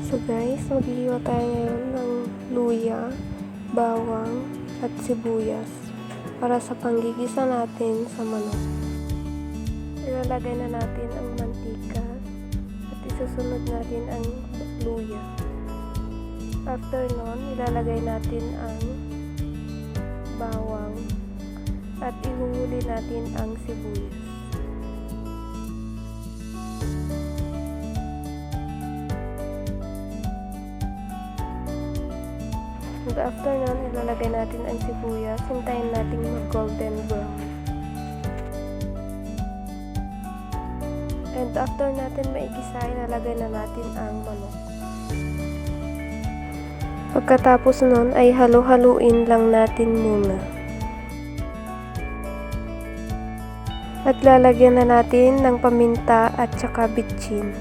So guys, maghihiwa tayo ngayon ng luya, bawang, at sibuyas para sa panggigisa natin sa manok. Ilalagay na natin ang mantika at isusunod natin ang luya. After nun, ilalagay natin ang bawang at ihuhuli natin ang sibuyas. And after nun, ilalagay natin ang sibuyas. Hintayin natin mag-golden brown. And after natin maigisa, ilalagay na natin ang manok. Pagkatapos nun ay halu-haluin lang natin muna. At lalagyan na natin ng paminta at saka bitchin.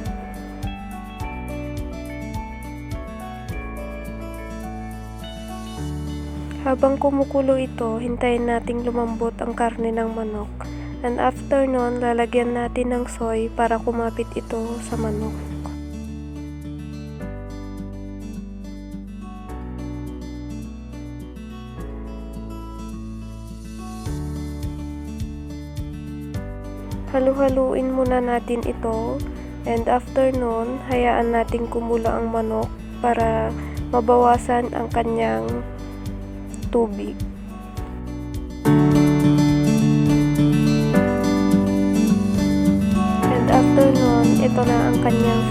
Habang kumukulo ito, hintayin nating lumambot ang karne ng manok. And after nun, lalagyan natin ng soy para kumapit ito sa manok. Halu-haluin muna natin ito. And after nun, hayaan nating kumulo ang manok para mabawasan ang kanyang tubig. And after nun, ito na ang kanyang